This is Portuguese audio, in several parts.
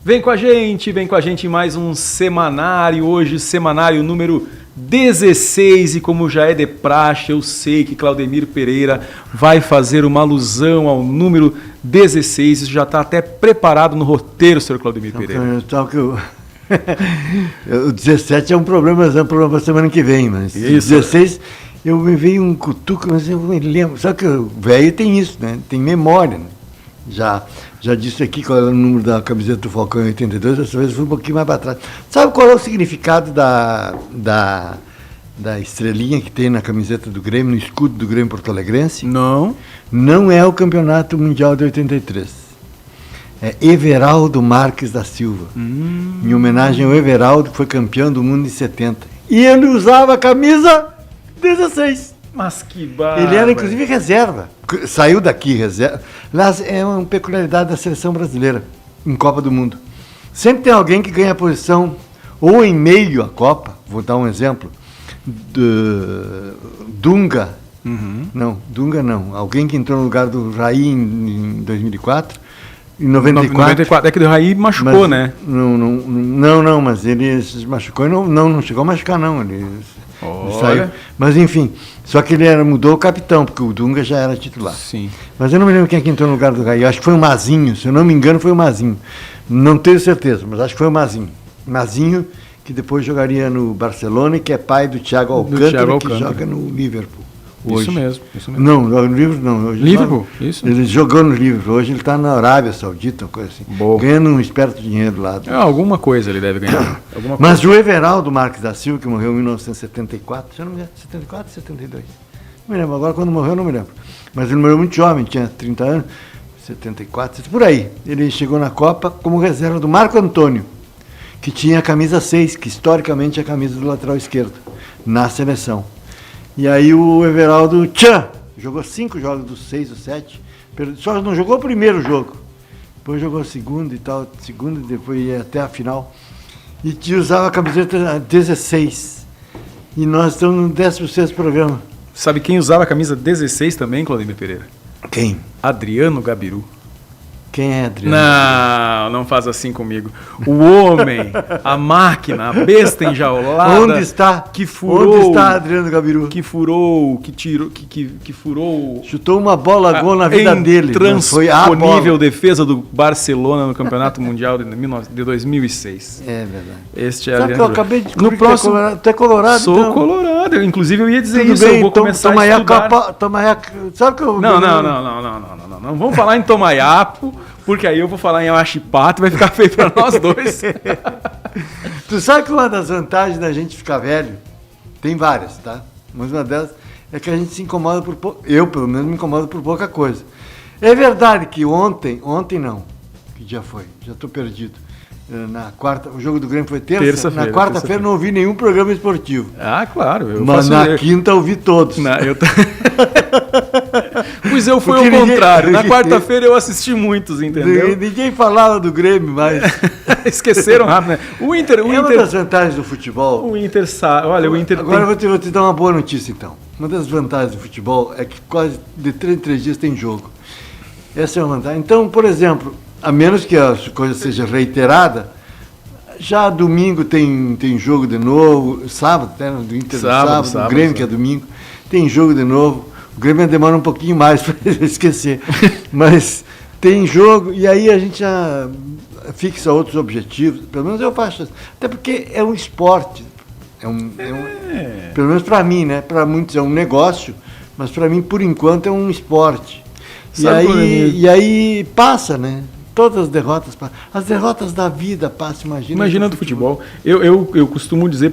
Vem com a gente em mais um semanário, hoje semanário número 16, e como já é de praxe, eu sei que Claudemir Pereira vai fazer uma alusão ao número 16, isso já está até preparado no roteiro, senhor Claudemir Pereira. O 17 é um problema para semana que vem, mas isso. 16 eu me veio um cutuco, mas eu me lembro, só que o velho tem isso, né? Tem memória, né? Já disse aqui qual era o número da camiseta do Falcão em 82, dessa vez eu fui um pouquinho mais para trás. Sabe qual é o significado da estrelinha que tem na camiseta do Grêmio, no escudo do Grêmio Porto-Alegrense? Não. Não é o Campeonato Mundial de 83. É Everaldo Marques da Silva. Em homenagem ao Everaldo, que foi campeão do mundo em 70. E ele usava a camisa 16. Mas que barba. Ele era, inclusive, reserva. Saiu daqui, reserva. Aliás, é uma peculiaridade da seleção brasileira em Copa do Mundo. Sempre tem alguém que ganha a posição ou em meio à Copa, vou dar um exemplo, Dunga. Não, Dunga não. Alguém que entrou no lugar do Raí em 2004. Em 94. É que o Raí machucou, mas, né? Não, mas ele se machucou e não chegou a machucar, não. Ele saiu. Mas enfim, só que ele mudou o capitão, porque o Dunga já era titular. Sim. Mas eu não me lembro quem é que entrou no lugar do Raí. Acho que foi o Mazinho, se eu não me engano foi o Mazinho. Não tenho certeza, mas acho que foi o Mazinho. Mazinho, que depois jogaria no Barcelona e que é pai do Thiago Alcântara, que joga no Liverpool. Hoje. Isso mesmo. Não, no Liverpool não. Hoje Liverpool, isso. Ele jogou no Liverpool. Hoje ele está na Arábia Saudita, uma coisa assim. Boa. Ganhando um esperto dinheiro lá. Alguma coisa ele deve ganhar. Mas o Everaldo Marques da Silva, que morreu em 1974, se eu não me engano, 74, 72. Não me lembro, agora quando morreu não me lembro. Mas ele morreu muito jovem, tinha 30 anos, 74, por aí. Ele chegou na Copa como reserva do Marco Antônio, que tinha a camisa 6, que historicamente é a camisa do lateral esquerdo, na seleção. E aí o Everaldo jogou 5 jogos dos 6 ou 7, só não jogou o primeiro jogo, depois jogou o segundo e tal, depois ia até a final, e usava a camiseta 16, e nós estamos no 16º programa. Sabe quem usava a camisa 16 também, Claudemir Pereira? Quem? Adriano Gabiru. Quem é Adriano? Não faz assim comigo. O homem, a máquina, a besta enjaulada. Onde está? Que furou. Onde está Adriano Gabiru? Que furou, que tirou, que furou. Chutou uma bola gol na vida dele. Transponível defesa do Barcelona no Campeonato Mundial de 2006. É verdade. Este é Sabe que eu acabei de descobrir no próximo, tu é colorado? Sou então. Colorado. Inclusive eu ia dizer Tudo isso. bem, Eu vou começar a estudar. Sabe que eu... Não vamos falar em Tomaiapo, porque aí eu vou falar em Achipato e vai ficar feio para nós dois. Tu sabe que uma das vantagens da gente ficar velho, tem várias, tá? Mas uma delas é que a gente se incomoda por pouco. Eu, pelo menos, me incomodo por pouca coisa. É verdade que ontem não, que dia foi? Já estou perdido. Na quarta, o jogo do Grêmio foi terça-feira. Na quarta-feira não ouvi nenhum programa esportivo. Ah, claro. Mas na quinta ouvi todos. Pois eu fui ao contrário. Na quarta-feira eu assisti muitos, entendeu? Ninguém falava do Grêmio, mas... Esqueceram rápido, né? O Inter... uma das vantagens do futebol... O Inter sabe... Olha, o Inter agora eu vou te dar uma boa notícia, então. Uma das vantagens do futebol é que quase de 3 em 3 dias tem jogo. Essa é uma vantagem. Então, por exemplo, a menos que a coisa seja reiterada, já domingo tem jogo de novo, sábado, né, do Inter sábado, o Grêmio, que é domingo, tem jogo de novo. O Grêmio demora um pouquinho mais para esquecer, mas tem jogo, e aí a gente já fixa outros objetivos, pelo menos eu faço, até porque é um esporte, pelo menos para mim, né? Para muitos é um negócio, mas para mim, por enquanto, é um esporte. E aí passa, né? Todas as derrotas passam. As derrotas da vida passam, imagina do futebol. Eu costumo dizer,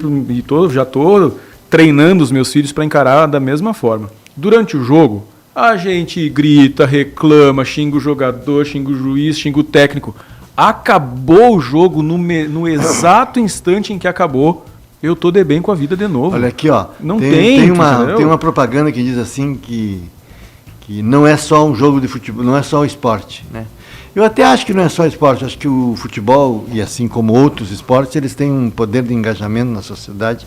já estou treinando os meus filhos para encarar da mesma forma. Durante o jogo, a gente grita, reclama, xinga o jogador, xinga o juiz, xinga o técnico. Acabou o jogo no exato instante em que acabou, eu tô de bem com a vida de novo. Olha aqui, ó. Não tem uma propaganda que diz assim que não é só um jogo de futebol, não é só o esporte, né? Eu até acho que não é só esporte, acho que o futebol, e assim como outros esportes, eles têm um poder de engajamento na sociedade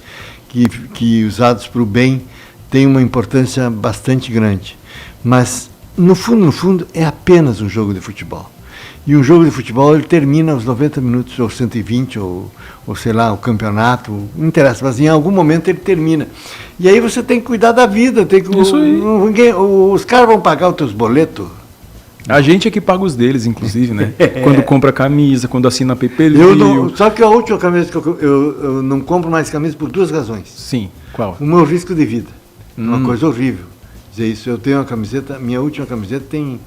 que usados para o bem, tem uma importância bastante grande. Mas, no fundo, é apenas um jogo de futebol. E um jogo de futebol, ele termina aos 90 minutos, ou 120, ou sei lá, o campeonato, não interessa, mas em algum momento ele termina. E aí você tem que cuidar da vida, tem que... Isso aí. Os caras vão pagar os teus boletos. A gente é que paga os deles, inclusive, né? Quando compra camisa, quando assina pay-per-view. Sabe que a última camisa que eu não compro mais camisa por 2 razões. Sim, qual? O meu risco de vida. Uma coisa horrível. Dizer isso, eu tenho uma camiseta, minha última camiseta tem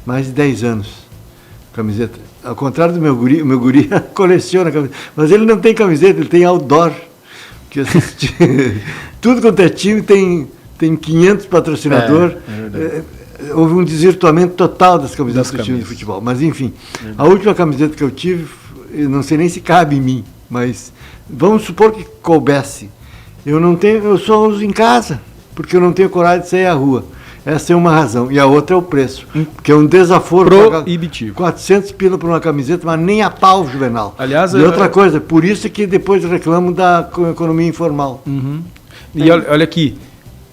mais de 10 anos. Camiseta. Ao contrário do meu guri, o meu guri coleciona camiseta. Mas ele não tem camiseta, ele tem outdoor. Que tudo quanto é time tem 500 patrocinadores. Houve um desvirtuamento total das camisetas do time de futebol. Mas, enfim, a última camiseta que eu tive, eu não sei nem se cabe em mim, mas vamos supor que coubesse. Eu só uso em casa, porque eu não tenho coragem de sair à rua. Essa é uma razão. E a outra é o preço, que é um desaforo. Proibitivo. 400 pila por uma camiseta, mas nem a pau, Juvenal. Aliás, e outra coisa, por isso que depois reclamam da economia informal. E olha aqui,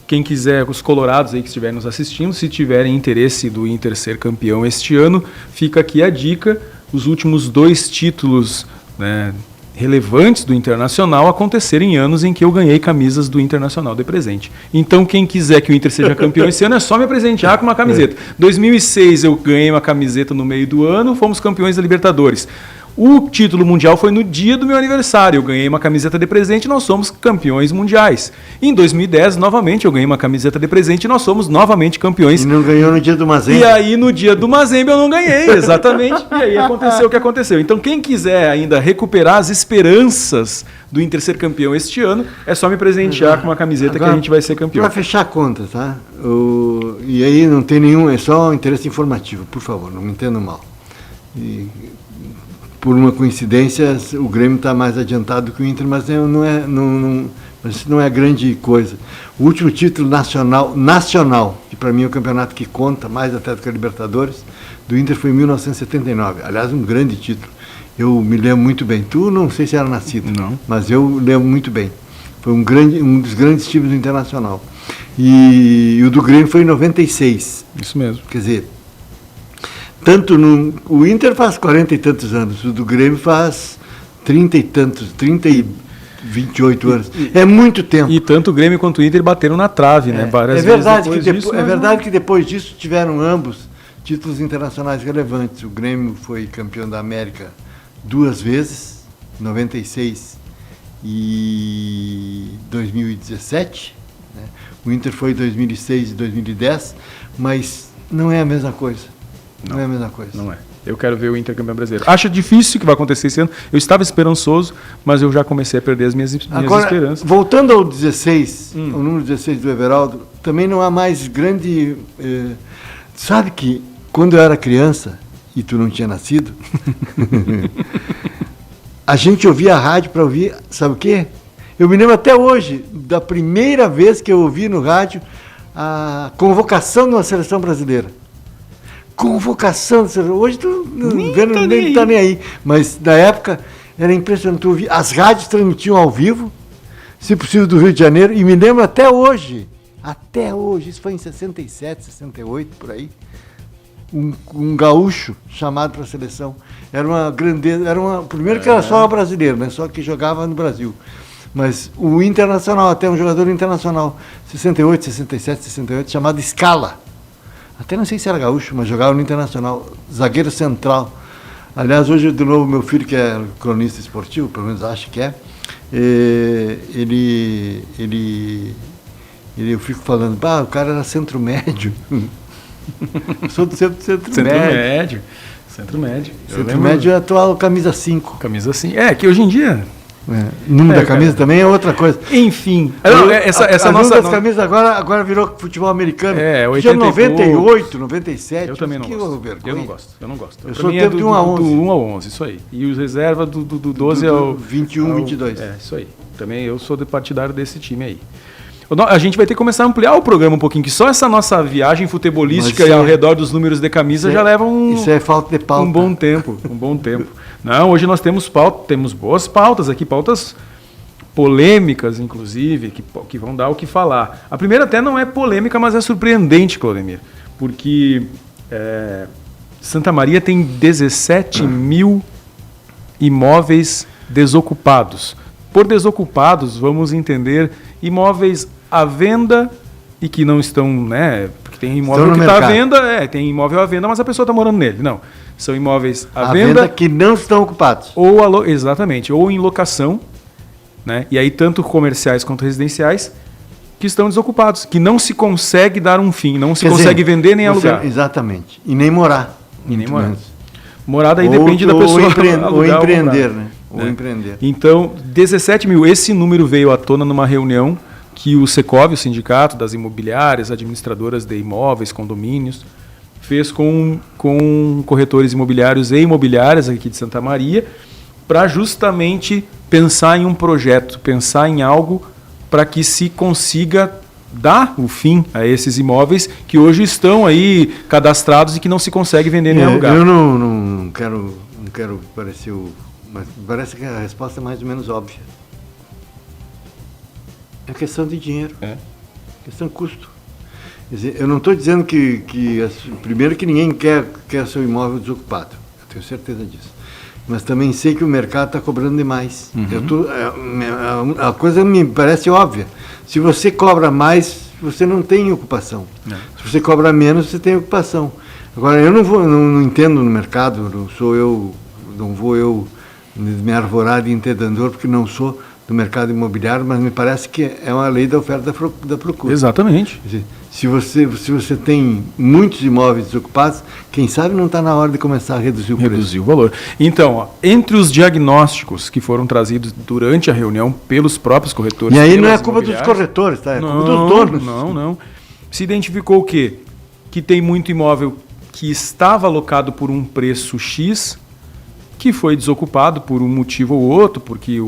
quem quiser, os colorados aí que estiverem nos assistindo, se tiverem interesse do Inter ser campeão este ano, fica aqui a dica, os últimos 2 títulos, né, relevantes do Internacional aconteceram em anos em que eu ganhei camisas do Internacional de presente. Então, quem quiser que o Inter seja campeão esse ano, é só me presentear com uma camiseta. 2006 eu ganhei uma camiseta no meio do ano, fomos campeões da Libertadores. O título mundial foi no dia do meu aniversário. Eu ganhei uma camiseta de presente e nós somos campeões mundiais. Em 2010, novamente, eu ganhei uma camiseta de presente e nós somos novamente campeões. E não ganhou no dia do Mazembe. E aí, no dia do Mazembe, eu não ganhei, exatamente. E aí aconteceu o que aconteceu. Então, quem quiser ainda recuperar as esperanças do Inter ser campeão este ano, é só me presentear com uma camiseta agora, que a gente vai ser campeão. Para fechar a conta, tá? E aí não tem nenhum, é só um interesse informativo, por favor, não me entendam mal. Por uma coincidência, o Grêmio está mais adiantado que o Inter, mas isso não é grande coisa. O último título nacional, que para mim é o campeonato que conta mais até do que a Libertadores, do Inter foi em 1979. Aliás, um grande título. Eu me lembro muito bem. Tu não sei se era nascido, não, mas eu lembro muito bem. Foi um dos grandes times do Internacional. E o do Grêmio foi em 96. Isso mesmo. Quer dizer, o Inter faz 40 e tantos anos, o do Grêmio faz 30 e 28 anos. É muito tempo. E tanto o Grêmio quanto o Inter bateram na trave, né? É verdade que depois disso tiveram ambos títulos internacionais relevantes. O Grêmio foi campeão da América 2 vezes, 96 e 2017. Né? O Inter foi em 2006 e 2010, mas não é a mesma coisa. Não é a mesma coisa. Não é. Eu quero ver o Inter campeão brasileiro. Acho difícil que vai acontecer esse ano. Eu estava esperançoso, mas eu já comecei a perder as minhas esperanças. Voltando ao 16, o número 16 do Everaldo, também não há mais grande... sabe que quando eu era criança, e tu não tinha nascido, a gente ouvia a rádio para ouvir, sabe o quê? Eu me lembro até hoje, da primeira vez que eu ouvi no rádio a convocação de uma seleção brasileira. Convocação, hoje tu nem está nem aí, mas na época era impressionante, tu ouvia, as rádios transmitiam ao vivo, se possível do Rio de Janeiro, e me lembro até hoje, isso foi em 67, 68, por aí, um gaúcho chamado para a seleção, era uma grandeza, primeiro que era só brasileiro, né, só que jogava no Brasil, mas o Internacional, até um jogador internacional, 68, 67, 68, chamado Scala. Até não sei se era gaúcho, mas jogava no Internacional, zagueiro central. Aliás, hoje, de novo, meu filho, que é cronista esportivo, pelo menos acho que eu fico falando, o cara era centro-médio. Eu sou do centro-médio. Centro-médio. Centro-médio é a atual camisa 5. Camisa 5. Que hoje em dia... O número da camisa também é outra coisa. Enfim. Essa nossa das camisas agora virou futebol americano. 98, 97. Eu também não gosto. Vergonha. Eu não gosto. Eu sou tempo de 1 a 11. Do 1 a 11, isso aí. E os reserva do 12 ao... 21, 22. Isso aí. Também eu sou de partidário desse time aí. A gente vai ter que começar a ampliar o programa um pouquinho, que só essa nossa viagem futebolística e ao redor dos números de camisa já leva Isso é falta de pauta. Um bom tempo. Não, hoje nós temos temos boas pautas aqui, pautas polêmicas, inclusive, que vão dar o que falar. A primeira até não é polêmica, mas é surpreendente, Claudemir, porque Santa Maria tem 17 mil imóveis desocupados. Por desocupados, vamos entender imóveis à venda e que não estão, né? Porque tem imóvel que está à venda, tem imóvel à venda, mas a pessoa está morando nele. Não. São imóveis à venda que não estão ocupados. Exatamente, ou em locação, né? E aí tanto comerciais quanto residenciais que estão desocupados, que não se consegue dar um fim, não se consegue vender nem alugar. Exatamente. E nem morar. E nem morar. Morada aí depende da pessoa. Ou empreender, né? Ou empreender. Então, 17 mil. Esse número veio à tona numa reunião que o Secov, o Sindicato das Imobiliárias, administradoras de imóveis, condomínios, fez com corretores imobiliários e imobiliárias aqui de Santa Maria, para justamente pensar em um projeto, pensar em algo para que se consiga dar o fim a esses imóveis que hoje estão aí cadastrados e que não se consegue vender nem alugar. Eu não quero parecer mas parece que a resposta é mais ou menos óbvia. É questão de dinheiro. Questão de custo. Quer dizer, eu não estou dizendo primeiro que ninguém quer seu imóvel desocupado. Eu tenho certeza disso. Mas também sei que o mercado está cobrando demais. A coisa me parece óbvia. Se você cobra mais, você não tem ocupação. Se você cobra menos, você tem ocupação. Agora, eu não entendo no mercado, não vou eu me arvorar de entendedor, porque não sou do mercado imobiliário, mas me parece que é uma lei da oferta da procura. Exatamente. Quer dizer, se você tem muitos imóveis desocupados, quem sabe não está na hora de começar a reduzir o preço. Reduzir o valor. Então, entre os diagnósticos que foram trazidos durante a reunião pelos próprios corretores... E aí não é culpa dos corretores, tá? É culpa dos donos. Não. Se identificou o quê? Que tem muito imóvel que estava alocado por um preço X, que foi desocupado por um motivo ou outro, porque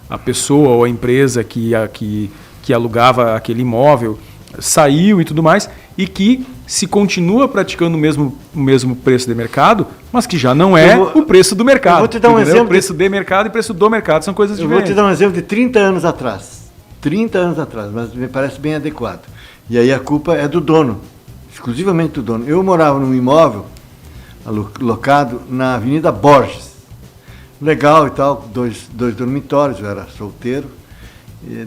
a pessoa ou a empresa que alugava aquele imóvel saiu e tudo mais, e que se continua praticando o mesmo preço de mercado, mas que já não é o preço do mercado. Eu vou te dar um exemplo. Preço de mercado e preço do mercado são coisas diferentes. Eu vou te dar um exemplo de 30 anos atrás. 30 anos atrás, mas me parece bem adequado. E aí a culpa é do dono, exclusivamente do dono. Eu morava num imóvel alocado na Avenida Borges. Legal e tal, dois dormitórios, eu era solteiro,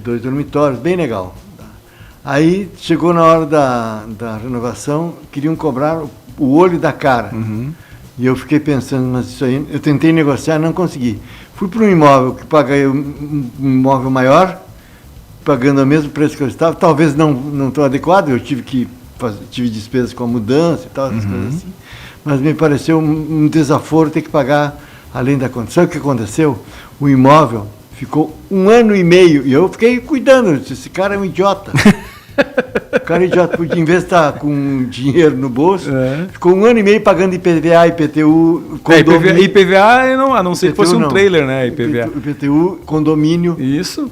2 dormitórios, bem legal. Aí chegou na hora da renovação, queriam cobrar o olho da cara. E eu fiquei pensando, mas isso aí, eu tentei negociar, não consegui. Fui para um imóvel que paguei um imóvel maior, pagando o mesmo preço que eu estava, talvez não tão adequado, eu tive despesas com a mudança e tal, essas coisas assim. Mas me pareceu um desaforo ter que pagar além da conta. Sabe o que aconteceu? O imóvel ficou 1 ano e meio, e eu fiquei cuidando, esse cara é um idiota. O cara é idiota, porque em vez de estar com dinheiro no bolso, ficou 1 ano e meio pagando IPVA, IPTU, condomínio. IPVA, a não ser que fosse um trailer, né? IPVA. IPTU, condomínio. Isso.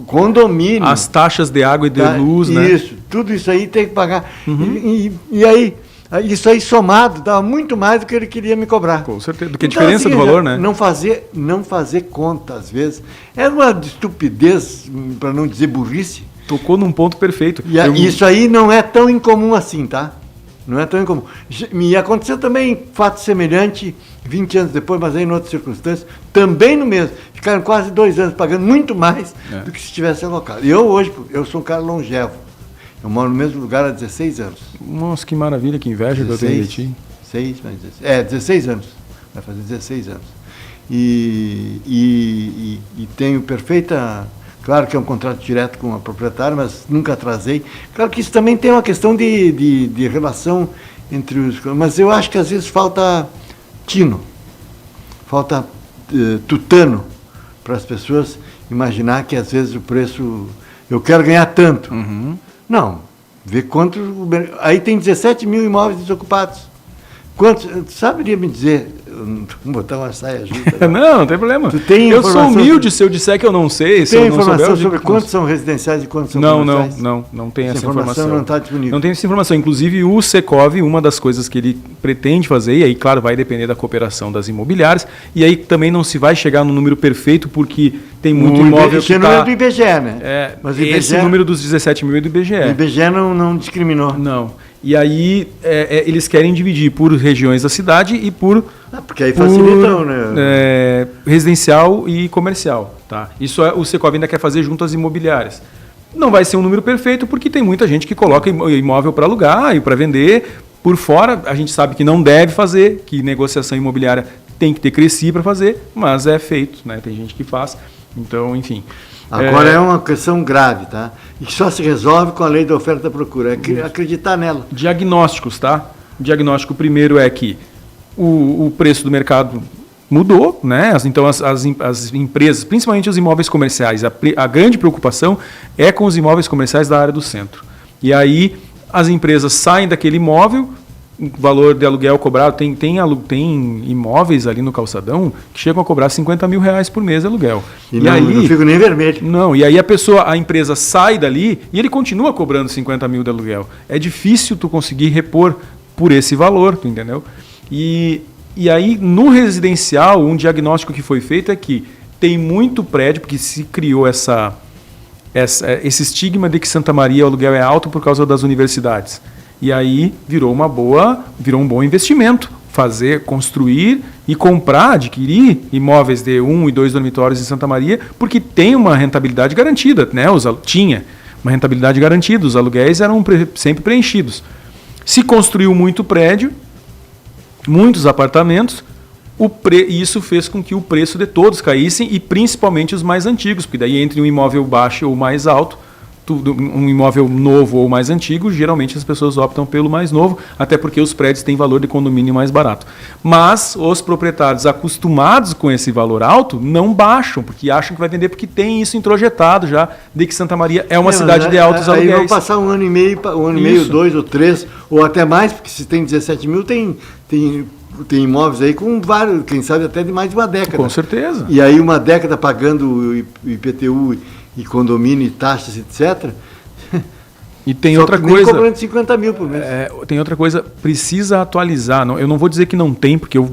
Condomínio. As taxas de água e de luz, né? Isso, tudo isso aí tem que pagar. E aí, isso aí somado, dava muito mais do que ele queria me cobrar. Com certeza, do que a diferença assim, do valor, né? Não fazer conta, às vezes. É uma estupidez, para não dizer burrice. Tocou num ponto perfeito. Isso aí não é tão incomum assim, tá? Não é tão incomum. Me aconteceu também fato semelhante 20 anos depois, mas aí em outras circunstâncias, também no mesmo. Ficaram quase 2 anos pagando muito mais do que se tivesse alocado. E eu sou um cara longevo. Eu moro no mesmo lugar há 16 anos. Nossa, que maravilha, que inveja 16, que eu tenho de ti. 16 anos. Vai fazer 16 anos. E tenho perfeita... Claro que é um contrato direto com a proprietária, mas nunca atrasei. Claro que isso também tem uma questão de relação entre os... Mas eu acho que às vezes falta tino, falta tutano para as pessoas imaginar que às vezes o preço... Eu quero ganhar tanto. Não, vê quanto... Aí tem 17 mil imóveis desocupados. Quantos? Saberia me dizer... Vou botar uma saia justa. Não tem problema. Eu sou humilde se eu disser que eu não sei. Tem informação sobre quantos são residenciais e quantos são comerciais? Não tem essa informação. Não está disponível. Não tem essa informação. Inclusive, o Secov, uma das coisas que ele pretende fazer, e aí, claro, vai depender da cooperação das imobiliárias, e aí também não se vai chegar no número perfeito, porque tem muito imóvel que não é do IBGE, né? Mas esse número dos 17 mil é do IBGE. O IBGE não discriminou. Não. E aí eles querem dividir por regiões da cidade e por... porque aí facilitam, né? Residencial e comercial. Tá? Isso o Secov ainda quer fazer junto às imobiliárias. Não vai ser um número perfeito, porque tem muita gente que coloca imóvel para alugar e para vender. Por fora, a gente sabe que não deve fazer, que negociação imobiliária tem que ter crescido para fazer, mas é feito, né? Tem gente que faz. Então, enfim... Agora é uma questão grave, tá? E que só se resolve com a lei da oferta e procura. É acreditar nela. Diagnósticos, tá? O diagnóstico primeiro é que o preço do mercado mudou, né? Então as empresas, principalmente os imóveis comerciais, a grande preocupação é com os imóveis comerciais da área do centro. E aí as empresas saem daquele imóvel, o valor de aluguel cobrado, tem imóveis ali no calçadão que chegam a cobrar R$50 mil por mês de aluguel. E aí, não fico nem vermelho. Não, e aí a empresa sai dali e ele continua cobrando R$50 mil de aluguel. É difícil tu conseguir repor por esse valor, tu entendeu? E aí no residencial, um diagnóstico que foi feito é que tem muito prédio, porque se criou esse estigma de que Santa Maria o aluguel é alto por causa das universidades. E aí virou um bom investimento construir e comprar, adquirir imóveis de 1 e 2 dormitórios em Santa Maria, porque tem uma rentabilidade garantida, né? Tinha uma rentabilidade garantida, os aluguéis eram sempre preenchidos. Se construiu muito prédio, muitos apartamentos, e isso fez com que o preço de todos caíssem, e principalmente os mais antigos, porque daí entre um imóvel baixo ou mais alto, um imóvel novo ou mais antigo, geralmente as pessoas optam pelo mais novo, até porque os prédios têm valor de condomínio mais barato. Mas os proprietários acostumados com esse valor alto não baixam, porque acham que vai vender, porque tem isso introjetado já, de que Santa Maria é uma cidade de altos aluguéis. Aí vão passar um ano e meio, 2 ou 3, ou até mais, porque se tem 17 mil, tem imóveis aí com vários, quem sabe até de mais de uma década. Com certeza. E aí uma década pagando o IPTU e condomínio e taxas, etc. E tem outra coisa. Cobrando 50 mil por mês. Tem outra coisa, precisa atualizar. Eu não vou dizer que não tem, porque eu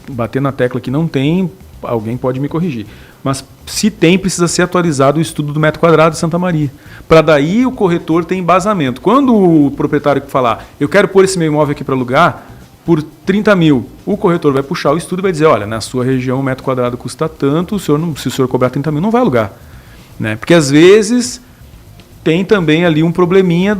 bater na tecla que não tem, alguém pode me corrigir. Mas se tem, precisa ser atualizado o estudo do metro quadrado de Santa Maria. Para daí o corretor ter embasamento. Quando o proprietário falar, eu quero pôr esse meu imóvel aqui para alugar por 30 mil, o corretor vai puxar o estudo e vai dizer, olha, na sua região o metro quadrado custa tanto, se o senhor cobrar 30 mil, não vai alugar. Né? Porque às vezes tem também ali um probleminha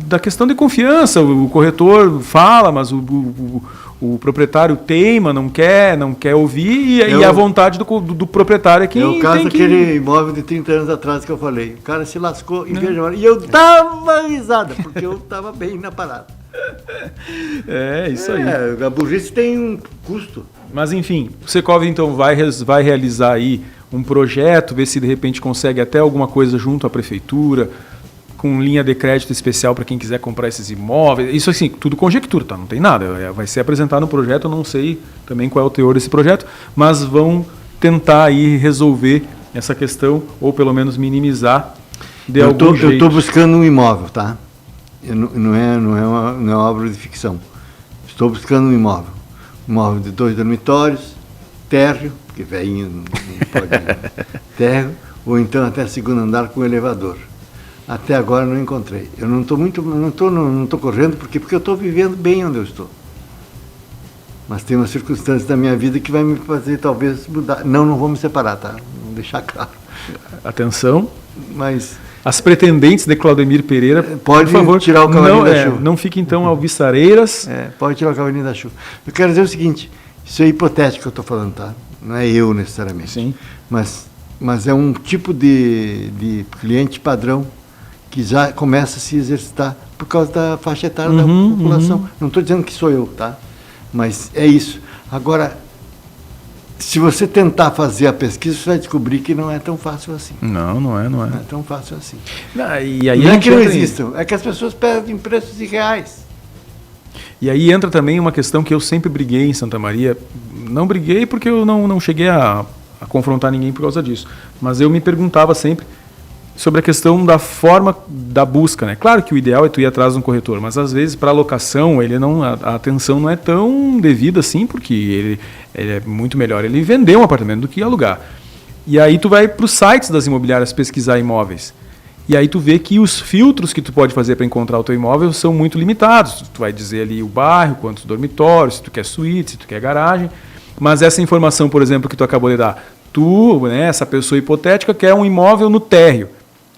da questão de confiança. O corretor fala, mas o proprietário teima, não quer ouvir, e a vontade do proprietário é que... É o caso daquele imóvel de 30 anos atrás que eu falei. O cara se lascou e veja, e eu dava risada, porque eu estava bem na parada. Isso aí. A burrice tem um custo. Mas enfim, o Secov então vai realizar aí um projeto, ver se de repente consegue até alguma coisa junto à prefeitura, com linha de crédito especial para quem quiser comprar esses imóveis. Isso assim, tudo conjectura, tá? Não tem nada. Vai ser apresentado no projeto, eu não sei também qual é o teor desse projeto, mas vão tentar aí resolver essa questão, ou pelo menos minimizar de algum jeito. Eu estou buscando um imóvel, tá? Não é uma obra de ficção. Estou buscando um imóvel. Um imóvel de 2 dormitórios, térreo, porque velhinho não pode térreo, ou então até segundo andar com elevador. Até agora não encontrei. Eu não estou correndo porque eu estou vivendo bem onde eu estou. Mas tem uma circunstância da minha vida que vai me fazer talvez mudar. Não vou me separar, tá? Vou deixar claro. Atenção. Mas as pretendentes de Claudemir Pereira, pode, por favor, tirar o cavalinho da chuva. Não fique então alvissareiras. Pode tirar o cavalinho da chuva. Eu quero dizer o seguinte, isso é hipotético que eu estou falando, tá? Não é eu necessariamente. Sim. Mas é um tipo de cliente padrão que já começa a se exercitar por causa da faixa etária da população. Não estou dizendo que sou eu, tá? Mas é isso. Agora, se você tentar fazer a pesquisa, você vai descobrir que não é tão fácil assim. Não é. Não é tão fácil assim. E aí não é que não existam, é que as pessoas pedem preços irreais. E aí entra também uma questão que eu sempre briguei em Santa Maria. Não briguei porque eu não cheguei a confrontar ninguém por causa disso. Mas eu me perguntava sempre sobre a questão da forma da busca, né? Claro que o ideal é tu ir atrás de um corretor, mas às vezes para alocação a atenção não é tão devida assim, porque ele é muito melhor ele vender um apartamento do que alugar. E aí tu vai para os sites das imobiliárias pesquisar imóveis. E aí tu vê que os filtros que tu pode fazer para encontrar o teu imóvel são muito limitados. Tu vai dizer ali o bairro, quantos dormitórios, se tu quer suíte, se tu quer garagem. Mas essa informação, por exemplo, que tu acabou de dar, tu, né, essa pessoa hipotética, quer um imóvel no térreo.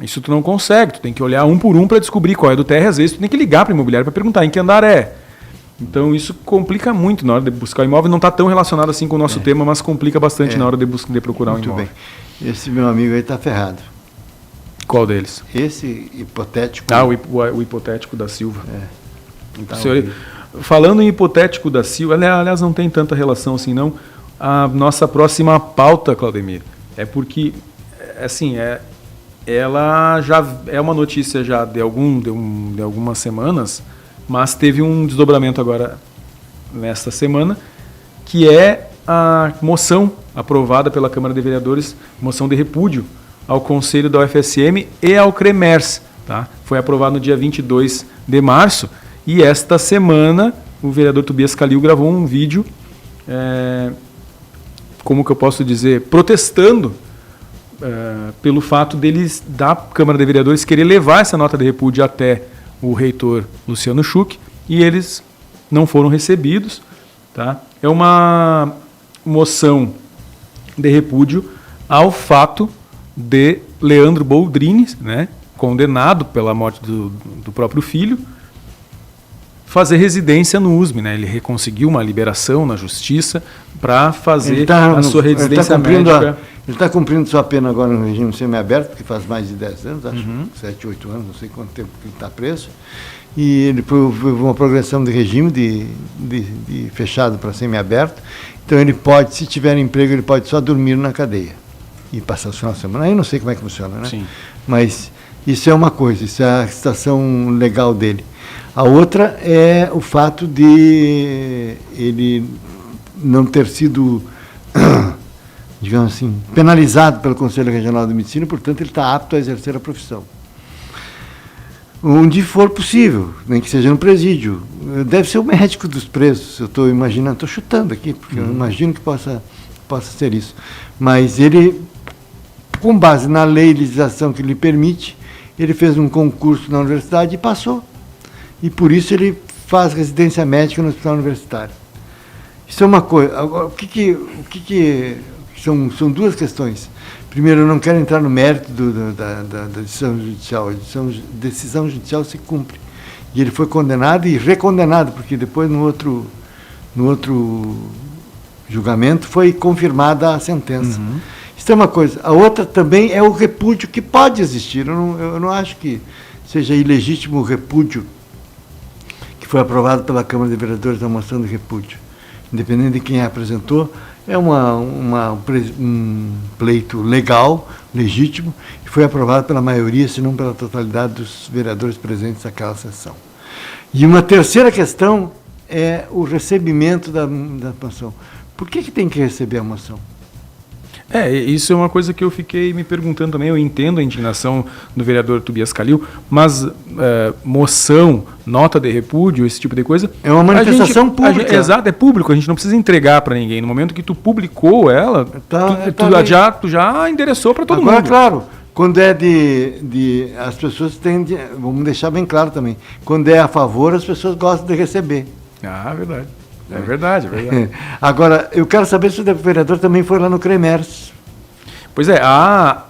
Isso tu não consegue, tu tem que olhar um por um para descobrir qual é do térreo. Às vezes tu tem que ligar para o imobiliário para perguntar em que andar é. Então isso complica muito na hora de buscar o imóvel. Não está tão relacionado assim com o nosso tema, mas complica bastante na hora de procurar muito um imóvel. Bem. Esse meu amigo aí está ferrado. Qual deles? Esse hipotético. O hipotético da Silva. Então, falando em hipotético da Silva, aliás, não tem tanta relação assim não. A nossa próxima pauta, Claudemir, é porque, assim, ela já é uma notícia já de algumas semanas, mas teve um desdobramento agora nesta semana, que é a moção aprovada pela Câmara de Vereadores, moção de repúdio ao Conselho da UFSM e ao CREMERS. Tá? Foi aprovado no dia 22 de março e esta semana o vereador Tobias Calil gravou um vídeo, como que eu posso dizer, protestando pelo fato deles, da Câmara de Vereadores, querer levar essa nota de repúdio até o reitor Luciano Schuch, e eles não foram recebidos. Tá? É uma moção de repúdio ao fato de Leandro Boldrini, né, condenado pela morte do próprio filho, fazer residência no USM. Né? Ele conseguiu uma liberação na justiça para fazer a sua residência médica. Ele está cumprindo sua pena agora no regime semiaberto, porque faz mais de 10 anos, acho, 7, 8 anos, não sei quanto tempo que ele está preso. E ele foi uma progressão de regime de fechado para semiaberto. Então ele pode, se tiver emprego, ele pode só dormir na cadeia e passar o final de semana. Aí eu não sei como é que funciona, né? Sim. Mas isso é uma coisa, isso é a situação legal dele. A outra é o fato de ele não ter sido, digamos assim, penalizado pelo Conselho Regional de Medicina, portanto ele está apto a exercer a profissão. Onde for possível, nem que seja no presídio. Deve ser o médico dos presos, eu estou imaginando, estou chutando aqui, porque eu imagino que possa ser isso. Mas ele, com base na legislação que lhe permite, ele fez um concurso na universidade e passou. E por isso ele faz residência médica no hospital universitário. Isso é uma coisa. Agora, são duas questões. Primeiro, eu não quero entrar no mérito da decisão judicial. A decisão judicial se cumpre. E ele foi condenado e recondenado, porque depois, no outro julgamento, foi confirmada a sentença. Isso é uma coisa. A outra também é o repúdio que pode existir. Eu não acho que seja ilegítimo o repúdio que foi aprovado pela Câmara de Vereadores da moção de repúdio. Independente de quem a apresentou, é um pleito legal, legítimo, e foi aprovado pela maioria, se não pela totalidade dos vereadores presentes naquela sessão. E uma terceira questão é o recebimento da moção. Por que tem que receber a moção? Isso é uma coisa que eu fiquei me perguntando também. Eu entendo a indignação do vereador Tobias Calil, mas moção, nota de repúdio, esse tipo de coisa... É uma manifestação pública. Exato, é público, a gente não precisa entregar para ninguém. No momento que tu publicou ela, tu já endereçou para todo mundo. Agora, claro, quando é as pessoas tendem... Vamos deixar bem claro também. Quando é a favor, as pessoas gostam de receber. Verdade. É verdade. Agora, eu quero saber se o vereador também foi lá no CREMERS. Pois é, a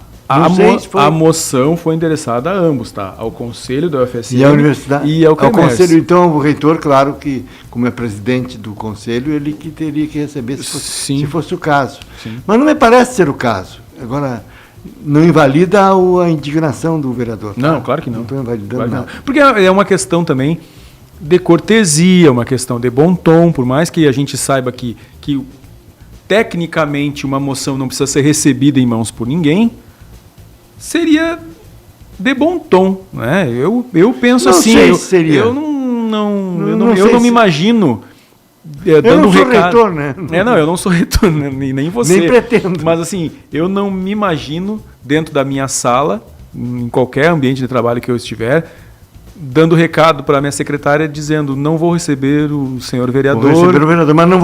moção foi endereçada a ambos, tá? Ao Conselho da UFSM e à Universidade, e ao CREMERS. Conselho, então, o reitor, claro que, como é presidente do Conselho, ele que teria que receber se fosse o caso. Sim. Mas não me parece ser o caso. Agora, não invalida a indignação do vereador. Tá? Não, claro que não. Não estou invalidando nada. Porque é uma questão também de cortesia, uma questão de bom tom, por mais que a gente saiba que tecnicamente uma moção não precisa ser recebida em mãos por ninguém, seria de bom tom, né? Eu penso não assim, sei se seria. Eu não me imagino dando um recado. Eu não sou reitor, né? Eu não sou reitor, nem você. Nem pretendo. Mas assim, eu não me imagino dentro da minha sala, em qualquer ambiente de trabalho que eu estiver, dando recado para a minha secretária dizendo: não vou receber o senhor vereador. Vou receber o vereador, mas não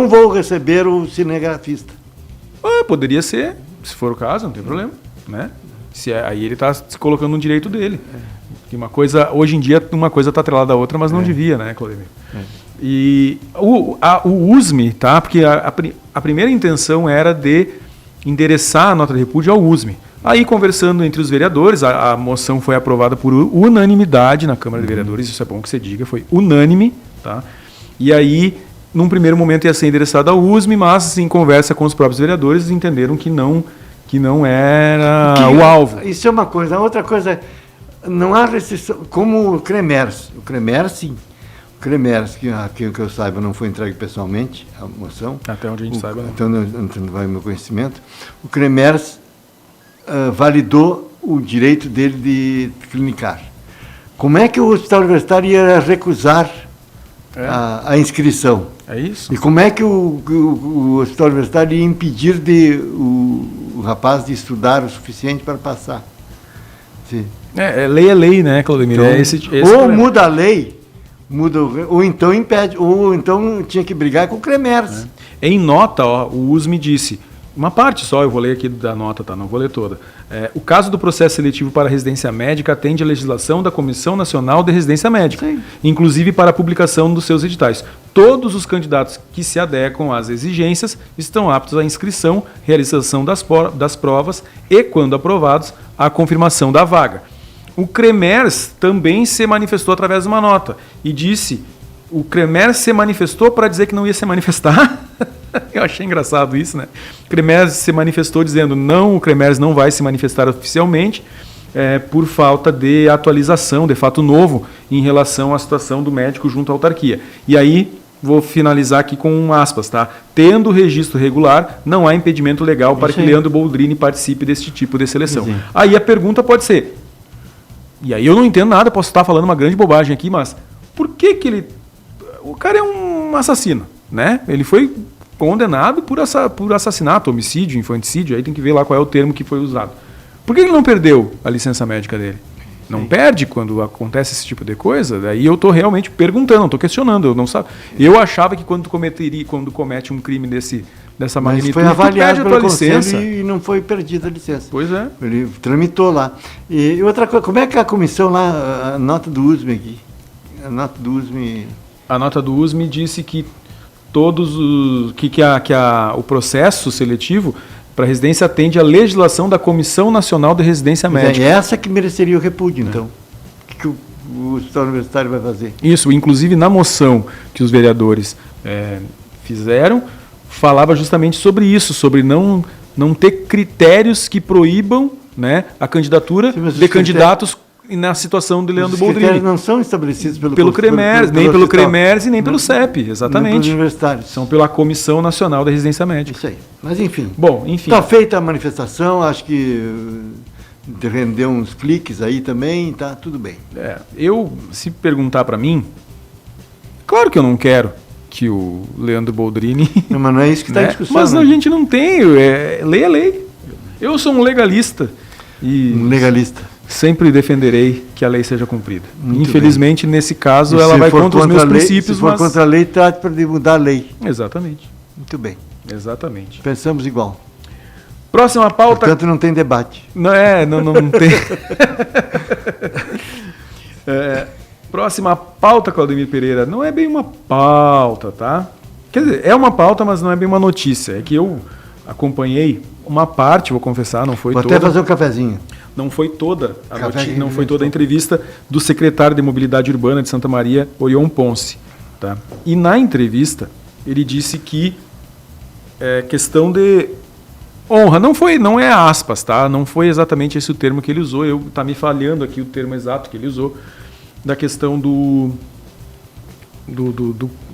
vou receber o cinegrafista. Poderia ser, se for o caso, não tem problema, né? Aí ele está se colocando no direito dele. Que uma coisa, hoje em dia, uma coisa está atrelada à outra, mas não devia, né, Claudemir? E o USME, tá? Porque a primeira intenção era de endereçar a nota de repúdio ao USME. Aí, conversando entre os vereadores, a moção foi aprovada por unanimidade na Câmara de Vereadores, isso é bom que você diga, foi unânime, tá? E aí, num primeiro momento ia ser endereçada ao USME, mas em conversa com os próprios vereadores, entenderam que não era o alvo. Isso é uma coisa. A outra coisa, não há restrição, como o CREMERS. O CREMERS, sim. O CREMERS, que eu saiba, não foi entregue pessoalmente, a moção. Até onde a gente saiba, não. Então, não vai o meu conhecimento. O CREMERS validou o direito dele de clinicar. Como é que o hospital universitário ia recusar a inscrição? É isso. E como é que o hospital universitário ia impedir o rapaz de estudar o suficiente para passar? Sim. Lei é lei, né, Claudemir? Então, ou muda a lei, ou então impede, ou então tinha que brigar com o CREMERS. Em nota, o USME disse, uma parte só, eu vou ler aqui da nota, tá? Não vou ler toda. O caso do processo seletivo para residência médica atende à legislação da Comissão Nacional de Residência Médica, Sim. inclusive para a publicação dos seus editais. Todos os candidatos que se adequam às exigências estão aptos à inscrição, realização das provas e, quando aprovados, a confirmação da vaga. O CREMERS também se manifestou através de uma nota e disse, o CREMERS se manifestou para dizer que não ia se manifestar. Eu achei engraçado isso, né? O CREMERS se manifestou dizendo, não, o CREMERS não vai se manifestar oficialmente por falta de atualização, de fato novo, em relação à situação do médico junto à autarquia. E aí, vou finalizar aqui com aspas, tá? Tendo registro regular, não há impedimento legal para que Leandro Boldrini participe deste tipo de seleção. Sim. Aí a pergunta pode ser, e aí eu não entendo nada, posso estar falando uma grande bobagem aqui, mas por que ele... O cara é um assassino, né? Ele foi condenado por assassinato, homicídio, infanticídio, aí tem que ver lá qual é o termo que foi usado. Por que ele não perdeu a licença médica dele? Não perde quando acontece esse tipo de coisa? Daí eu estou realmente perguntando, não estou questionando. Eu não sabe. Eu achava que quando comete um crime dessa magnitude, foi avaliado pelo licença e não foi perdida a licença. Pois é. Ele tramitou lá. E outra coisa, como é que a comissão lá, a nota do USME aqui? A nota do USME disse que o processo seletivo para residência atende à legislação da Comissão Nacional de Residência Médica. É essa que mereceria o repúdio, então. O que o hospital universitário vai fazer? Isso, inclusive na moção que os vereadores fizeram, falava justamente sobre isso, sobre não ter critérios que proíbam, né, a candidatura de candidatos na situação de Leandro Boldrini. Os critérios não são estabelecidos pelo CREMERS, nem pelo CREMERS e nem pelo CEP, exatamente. Nem pelos universitários. São pela Comissão Nacional de Residência Médica. Isso aí. Mas enfim. Bom, enfim. Está feita a manifestação, acho que rendeu uns cliques aí também, tá tudo bem. Se perguntar para mim, claro que eu não quero que o Leandro Boldrini... Não, mas não é isso que está em discussão. Mas a gente não tem, lei é lei. Eu sou um legalista. Um legalista. Sempre defenderei que a lei seja cumprida. Muito Infelizmente, bem. Nesse caso, ela vai contra os meus princípios. Se for contra a lei, trate de mudar a lei. Exatamente. Muito bem. Exatamente. Pensamos igual. Próxima pauta... Portanto, não tem debate. Não tem. Próxima pauta, Claudemir Pereira, não é bem uma pauta, tá? Quer dizer, é uma pauta, mas não é bem uma notícia. É que eu acompanhei uma parte, vou confessar, não foi toda. Vou até fazer um cafezinho. Não foi toda a entrevista do secretário de Mobilidade Urbana de Santa Maria, Orion Ponce. Tá? E na entrevista, ele disse que questão de honra, não é aspas, tá? Não foi exatamente esse o termo que ele usou, está me falhando aqui o termo exato que ele usou, da questão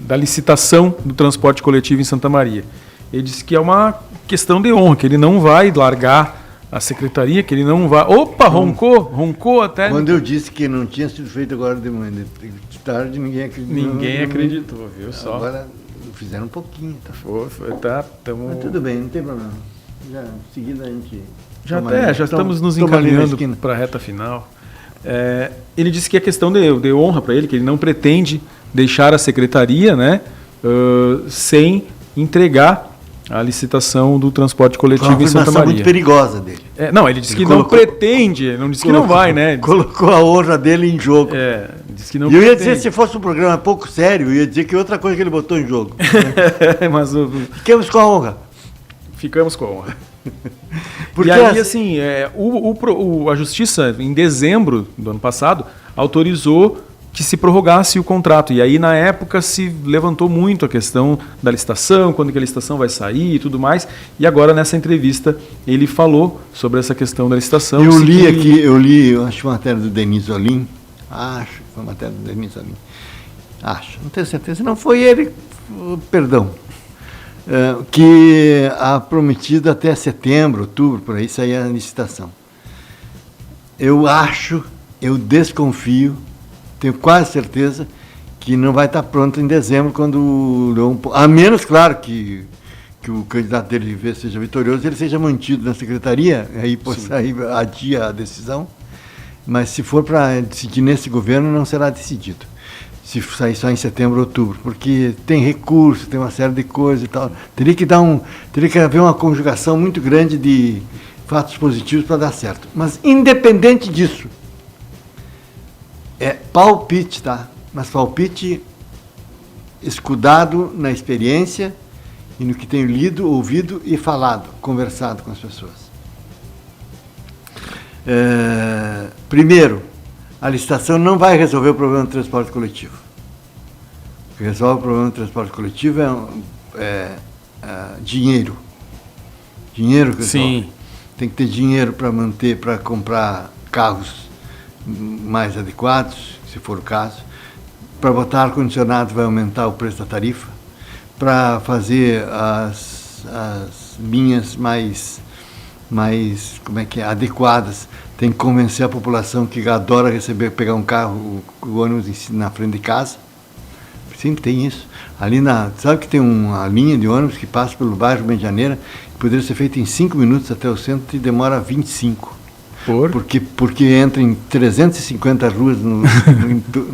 da licitação do transporte coletivo em Santa Maria. Ele disse que é uma questão de honra, que ele não vai largar a secretaria, que ele não vai... Opa, roncou até... Quando eu disse que não tinha sido feito agora de manhã, de tarde, ninguém acreditou. Ninguém acreditou, viu só? Agora fizeram um pouquinho. Tá? Mas tudo bem, não tem problema. Já, em seguida a gente... Já estamos nos encaminhando para a reta final. Ele disse que é questão de honra para ele, que ele não pretende deixar a secretaria, né, sem entregar a licitação do transporte Foi uma coletivo em Santa afirmação Maria. muito perigosa dele. Não, ele disse Ele que colocou- não pretende, não disse que não vai, né? Colocou a honra dele em jogo. Disse que não E eu ia pretende. dizer, se fosse um programa pouco sério, eu ia dizer que outra coisa que ele botou em jogo. Mas Fiquemos com a honra. ficamos com a honra. Porque E aí, assim, a Justiça, em dezembro do ano passado, autorizou que se prorrogasse o contrato. E aí, na época, se levantou muito a questão da licitação, quando que a licitação vai sair e tudo mais. E agora, nessa entrevista, ele falou sobre essa questão da licitação. eu disse li que- aqui, eu acho uma matéria do Denis Olim. Acho que foi uma matéria do Denis Olim. Acho, não tenho certeza. Não foi ele, perdão. Que a prometida até setembro, outubro, por aí saía a licitação. Eu desconfio, tenho quase certeza que não vai estar pronto em dezembro, quando o Leão... A menos, claro, que o candidato dele seja vitorioso, ele seja mantido na secretaria, aí adia a decisão. Mas se for para decidir nesse governo, não será decidido. Se sair só em setembro, outubro, porque tem recurso, tem uma série de coisas e tal. Teria que haver uma conjugação muito grande de fatos positivos para dar certo. Mas independente disso, é palpite, tá? Mas palpite escudado na experiência e no que tenho lido, ouvido e falado, conversado com as pessoas. Primeiro, a licitação não vai resolver o problema do transporte coletivo. O que resolve o problema do transporte coletivo é dinheiro. Dinheiro que resolve. Sim. Tem que ter dinheiro para manter, para comprar carros mais adequados, se for o caso. Para botar ar-condicionado vai aumentar o preço da tarifa. Para fazer as linhas mais adequadas, tem que convencer a população que adora pegar um carro, o ônibus na frente de casa. Sempre tem isso. Ali sabe que tem uma linha de ônibus que passa pelo bairro Medianeira, que poderia ser feita em 5 minutos até o centro e demora 25. Porque entra em 350 ruas no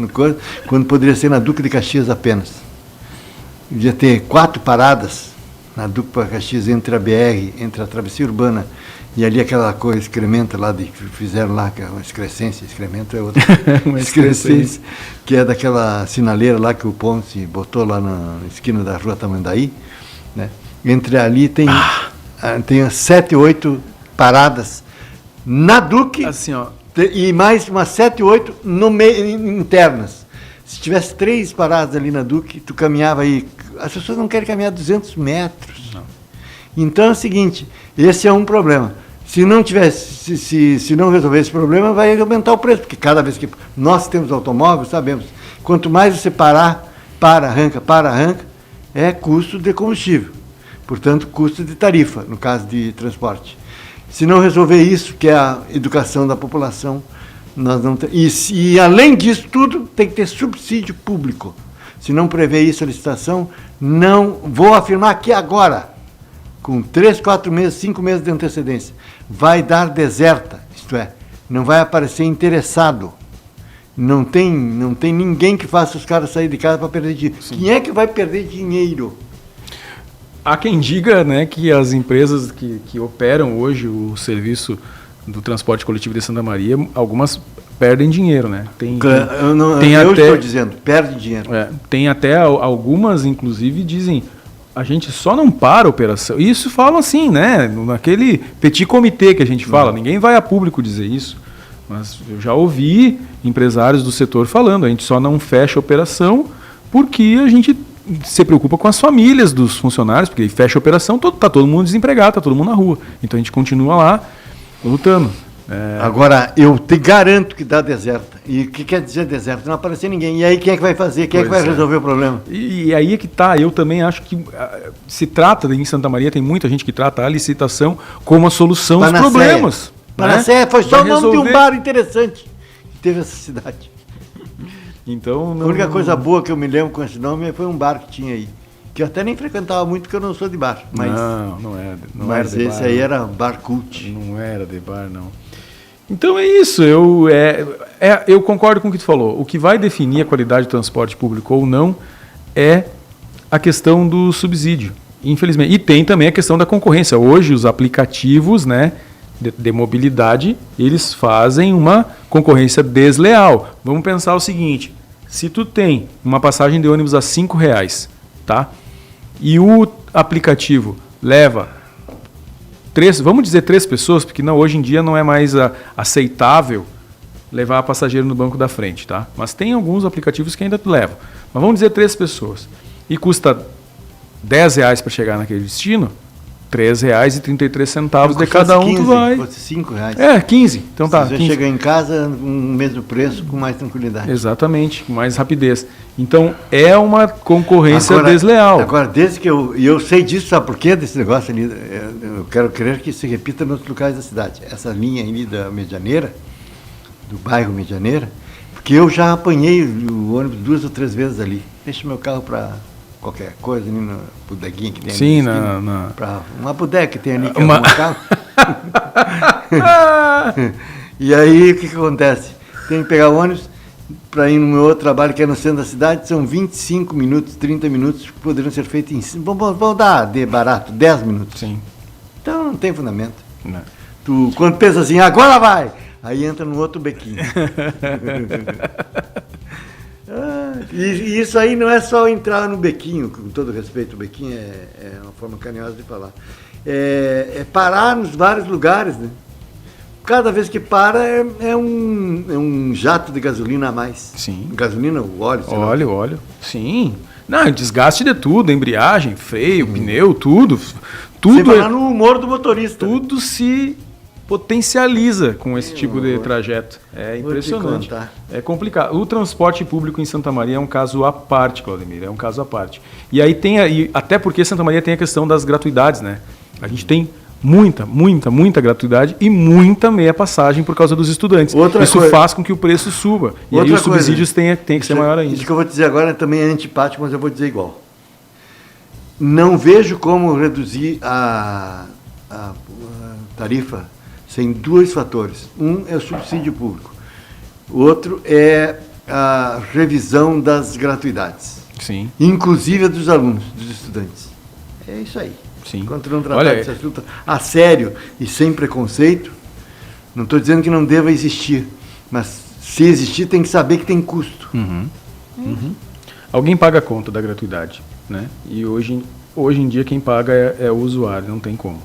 coisa, quando poderia ser na Duque de Caxias apenas. Devia ter 4 paradas na Duque de Caxias entre a BR, entre a travessia urbana e ali aquela coisa excrementa lá que fizeram lá, que é uma excrescência, excremento é outra. Uma excrescência. Que é daquela sinaleira lá que o Ponce botou lá na esquina da rua Tamandaí, né? Entre ali tem 7, 8 paradas na Duque, Assim, ó, e mais umas 7, 8 no meio, internas. Se tivesse 3 paradas ali na Duque, tu caminhava aí. As pessoas não querem caminhar 200 metros. Não. Então é o seguinte, esse é um problema. Se não tivesse, se não resolver esse problema, vai aumentar o preço, porque cada vez que nós temos automóveis, sabemos, quanto mais você para, arranca, é custo de combustível. Portanto, custo de tarifa, no caso de transporte. Se não resolver isso, que é a educação da população, nós não e além disso tudo, tem que ter subsídio público. Se não prevê isso a licitação, não vou afirmar aqui agora, com 3, 4 meses, 5 meses de antecedência, vai dar deserta, isto é, não vai aparecer interessado. Não tem ninguém que faça os caras sair de casa para perder dinheiro. Sim. Quem é que vai perder dinheiro? Há quem diga, né, que as empresas que operam hoje o serviço do transporte coletivo de Santa Maria, algumas perdem dinheiro, né? Estou dizendo, perde dinheiro. Tem até algumas, inclusive, dizem, a gente só não para a operação. Isso falam assim, né? Naquele petit comitê que a gente fala, ninguém vai a público dizer isso. Mas eu já ouvi empresários do setor falando, a gente só não fecha a operação porque a gente se preocupa com as famílias dos funcionários, porque fecha a operação, tá todo mundo desempregado, tá todo mundo na rua. Então a gente continua lá lutando. Agora, eu te garanto que dá deserta. E o que quer dizer deserta? Não aparecer ninguém. E aí quem é que vai fazer? Quem é que vai resolver o problema? E aí é que tá. Eu também acho que se trata, em Santa Maria tem muita gente que trata a licitação como a solução dos problemas. Panacéia foi só o nome de um bar interessante que teve essa cidade. Então, a única coisa boa que eu me lembro com esse nome foi um bar que tinha aí. Que eu até nem frequentava muito, porque eu não sou de bar. Mas, não era de bar. Mas esse aí era bar cult. Não era de bar, não. Então é isso, eu concordo com o que tu falou. O que vai definir a qualidade do transporte público ou não é a questão do subsídio. Infelizmente. E tem também a questão da concorrência. Hoje, os aplicativos, né, de mobilidade, eles fazem uma concorrência desleal. Vamos pensar o seguinte: se tu tem uma passagem de ônibus a R$5, tá? E o aplicativo leva vamos dizer 3 pessoas, porque não, hoje em dia não é mais aceitável levar a passageiro no banco da frente, tá? Mas tem alguns aplicativos que ainda levam. Mas vamos dizer 3 pessoas. E custa R$10 para chegar naquele destino, R$3,33 de cada um 15, tu vai. Fosse R$5. É, 15. Então tá. Você 15. chega em casa no mesmo preço, com mais tranquilidade. Exatamente, com mais rapidez. Então é uma concorrência desleal. Agora, desde que eu sei disso, sabe por quê desse negócio ali? Eu quero crer que se repita nos locais da cidade. Essa linha ali da Medianeira, do bairro Medianeira, porque eu já apanhei o ônibus 2 ou 3 vezes ali. Deixo meu carro para qualquer coisa ali na bodeguinha que tem ali. Sim, Pra uma bodega que tem ali que arruma carro. E aí o que acontece? Tem que pegar o ônibus para ir no meu outro trabalho, que é no centro da cidade. São 25 minutos, 30 minutos que poderiam ser feitos em... Vamos dar de barato, 10 minutos. Sim. Então não tem fundamento. Não. Tu, quando pensa assim, agora vai! Aí entra no outro bequinho. E isso aí não é só entrar no bequinho, com todo respeito, o bequinho é uma forma carinhosa de falar. É parar nos vários lugares, né? Cada vez que para é um jato de gasolina a mais. Sim. Gasolina, o óleo. Óleo. Sim. Não, desgaste de tudo, embreagem, freio, pneu, tudo. Sem falar no humor do motorista. Tudo se potencializa com esse tipo de trajeto. É impressionante. É complicado. O transporte público em Santa Maria é um caso à parte, Claudemir, é um caso à parte. E aí até porque Santa Maria tem a questão das gratuidades, né? A gente tem muita gratuidade e muita meia passagem por causa dos estudantes. Isso faz com que o preço suba. E aí os subsídios têm que ser maior ainda. Isso que eu vou dizer agora também é antipático, mas eu vou dizer igual. Não vejo como reduzir a tarifa sem 2 fatores. Um é o subsídio público. O outro é a revisão das gratuidades. Sim. Inclusive a dos alunos, dos estudantes. É isso aí. Sim. Enquanto não tratar desse assunto a sério e sem preconceito, não estou dizendo que não deva existir, mas se existir tem que saber que tem custo. Alguém paga a conta da gratuidade, né? E hoje em dia quem paga é o usuário, não tem como.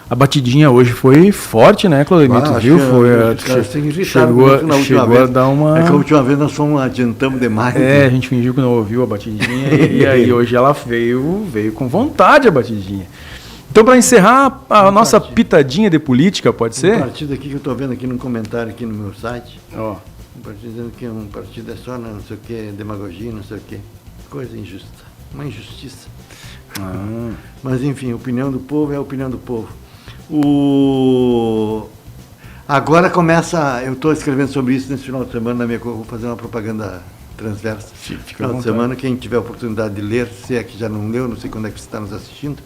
A batidinha hoje foi forte, né, Claudemir? Tu viu? Chegou a dar uma... É que a última vez nós adiantamos demais. A gente fingiu que não ouviu a batidinha e aí hoje ela veio com vontade a batidinha. Então, para encerrar a nossa pitadinha de política, pode ser? Um partido aqui que eu estou vendo aqui num comentário aqui no meu site. Ó. Um partido dizendo que um partido é só não sei o que, demagogia, não sei o que. Coisa injusta. Uma injustiça. Mas, enfim, a opinião do povo é a opinião do povo. Agora começa, eu estou escrevendo sobre isso nesse final de semana, vou fazer uma propaganda transversa. Final de semana, quem tiver a oportunidade de ler, se é que já não leu, não sei quando é que você está nos assistindo.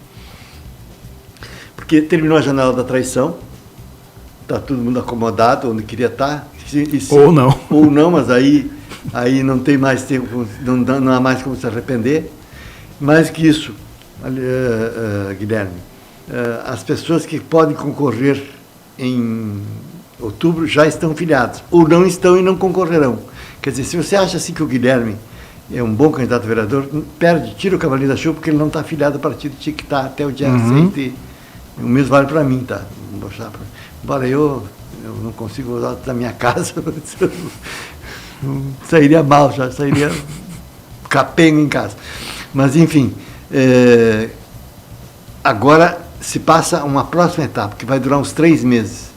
Porque terminou a janela da traição, está todo mundo acomodado onde queria estar. Ou não. Ou não, mas aí não tem mais tempo, não há mais como se arrepender. Mais que isso, Guilherme, as pessoas que podem concorrer em outubro já estão filiadas, ou não estão e não concorrerão. Quer dizer, se você acha assim que o Guilherme é um bom candidato a vereador, tira o cavalinho da chuva, porque ele não está filiado ao partido, tinha que estar até o dia 6. O mesmo vale para mim, tá? Embora eu não consigo usar da minha casa, sairia mal, já sairia capenga em casa. Mas, enfim, agora se passa uma próxima etapa, que vai durar uns 3 meses.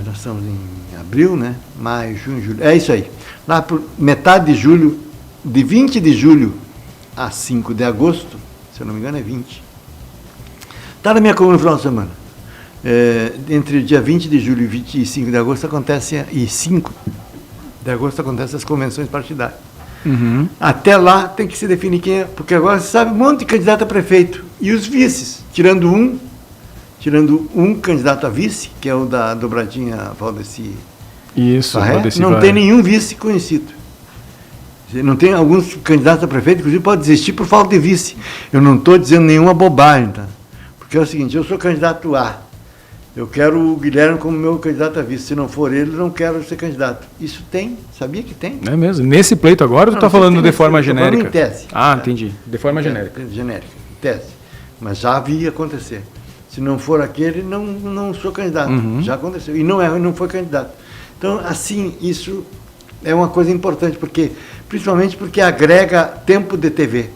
Nós estamos em abril, né? Maio, junho, julho. É isso aí. Lá por metade de julho, de 20 de julho a 5 de agosto, se eu não me engano é 20. Está na minha coluna no final de semana. Entre o dia 20 de julho e 25 de agosto e 5 de agosto acontecem as convenções partidárias. Até lá tem que se definir quem é, porque agora você sabe um monte de candidato a prefeito. E os vices, tirando um candidato a vice, que é o da dobradinha Valdeci. Isso, Valdeci não tem nenhum vice conhecido. Não tem alguns candidatos a prefeito, inclusive, pode desistir por falta de vice. Eu não estou dizendo nenhuma bobagem, tá? Porque é o seguinte, eu sou candidato A. Eu quero o Guilherme como meu candidato a vice. Se não for ele, não quero ser candidato. Isso tem? Sabia que tem? É mesmo? Nesse pleito agora ou tu está falando de forma genérica? Em tese. Ah, entendi. De forma genérica. Genérica, em tese. Mas já havia acontecer. Se não for aquele, não sou candidato. Já aconteceu. E não foi candidato. Então, assim, isso é uma coisa importante, principalmente porque agrega tempo de TV.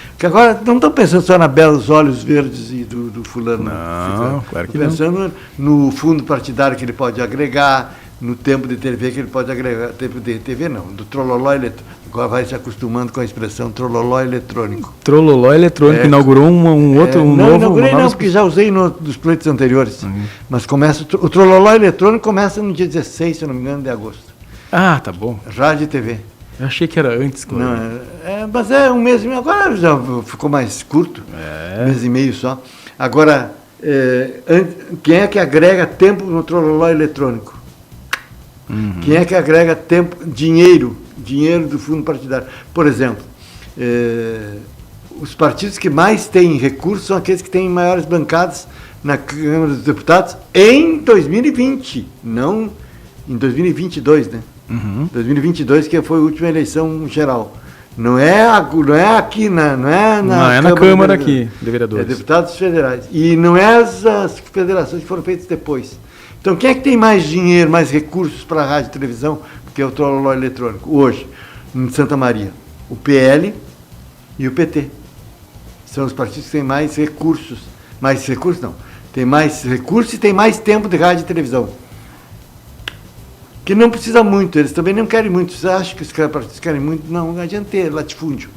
Porque agora não estão pensando só na Belos Olhos Verdes e do fulano. Não, claro que não. Estão pensando no fundo partidário que ele pode agregar, no tempo de TV que ele pode agregar. Tempo de TV não, do trololó eletrônico. Agora vai se acostumando com a expressão trololó eletrônico. Trololó eletrônico, inaugurou um outro, um não, novo... inaugurei não, porque já usei nos pleitos anteriores. Mas o trololó eletrônico começa no dia 16, se eu não me engano, de agosto. Ah, tá bom. Rádio e TV. Eu achei que era antes. Não, mas é um mês e meio. Agora já ficou mais curto. Um mês e meio só. Agora, quem é que agrega tempo no trololó eletrônico? Quem é que agrega tempo, dinheiro do fundo partidário? Por exemplo, os partidos que mais têm recursos são aqueles que têm maiores bancadas na Câmara dos Deputados em 2020, não em 2022, né? 2022, que foi a última eleição geral. Não é aqui, não é na Câmara aqui, de vereadores. É deputados federais. E não é as federações que foram feitas depois. Então, quem é que tem mais dinheiro, mais recursos para a rádio e televisão, porque é o trololó eletrônico, hoje, em Santa Maria? O PL e o PT. São os partidos que têm mais recursos. Mais recursos, não. Tem mais recursos e tem mais tempo de rádio e televisão. Que não precisa muito, eles também não querem muito. Você acha que os partidos querem muito? Não adianta ter latifúndio.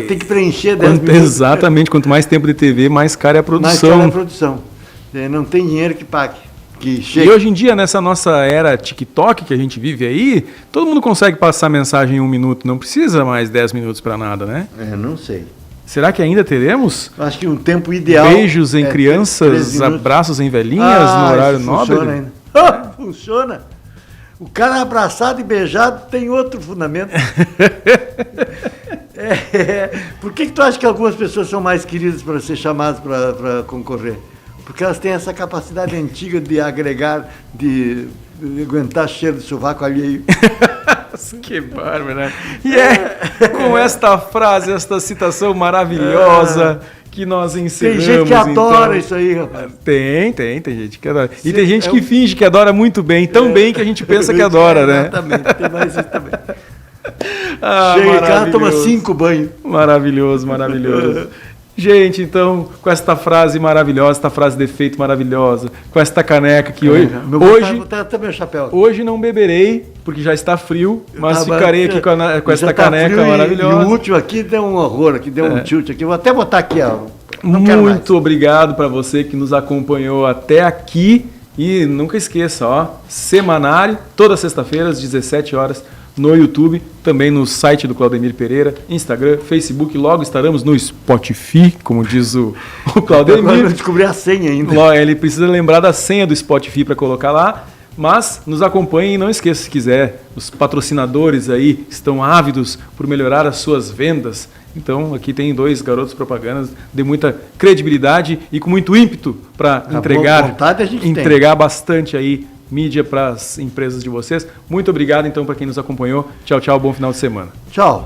Tem que preencher 10 minutos. Exatamente, quanto mais tempo de TV, mais cara é a produção. Mais cara é a produção. Não tem dinheiro que pague. Que chegue. E hoje em dia, nessa nossa era TikTok que a gente vive aí, todo mundo consegue passar mensagem em 1 minuto, não precisa mais 10 minutos para nada, né? Não sei. Será que ainda teremos? Acho que um tempo ideal... Beijos em crianças, abraços em velhinhas no horário nobre? Funciona ainda. Funciona. O cara abraçado e beijado tem outro fundamento. Por que tu acha que algumas pessoas são mais queridas para ser chamadas para concorrer? Porque elas têm essa capacidade antiga de agregar, de aguentar cheiro de sovaco alheio. Que bárbaro, né? E com esta frase, esta citação maravilhosa... que nós encerramos. Tem gente que adora isso aí, rapaz. Tem gente que adora. E tem gente que finge que adora muito bem, tão bem que a gente pensa que adora, né? Exatamente, tem mais isso também. Chega em casa, toma 5 banhos. Maravilhoso. Gente, então, com esta frase maravilhosa, esta frase de efeito maravilhosa, com esta caneca que hoje... Vou botar até meu chapéu aqui. Hoje não beberei, porque já está frio, mas ficarei aqui com esta caneca maravilhosa. E o último aqui deu um horror, aqui deu um tilt aqui. Vou até botar aqui, ó. Muito obrigado para você que nos acompanhou até aqui. E nunca esqueça, ó, semanário, toda sexta-feira, às 17 horas, no YouTube, também no site do Claudemir Pereira, Instagram, Facebook, logo estaremos no Spotify, como diz o Claudemir. Agora eu descobri a senha ainda. Ele precisa lembrar da senha do Spotify para colocar lá, mas nos acompanhe e não esqueça, se quiser, os patrocinadores aí estão ávidos por melhorar as suas vendas. Então, aqui tem 2 garotos propagandas de muita credibilidade e com muito ímpeto para entregar bastante aí mídia para as empresas de vocês. Muito obrigado, então, para quem nos acompanhou. Tchau, bom final de semana. Tchau.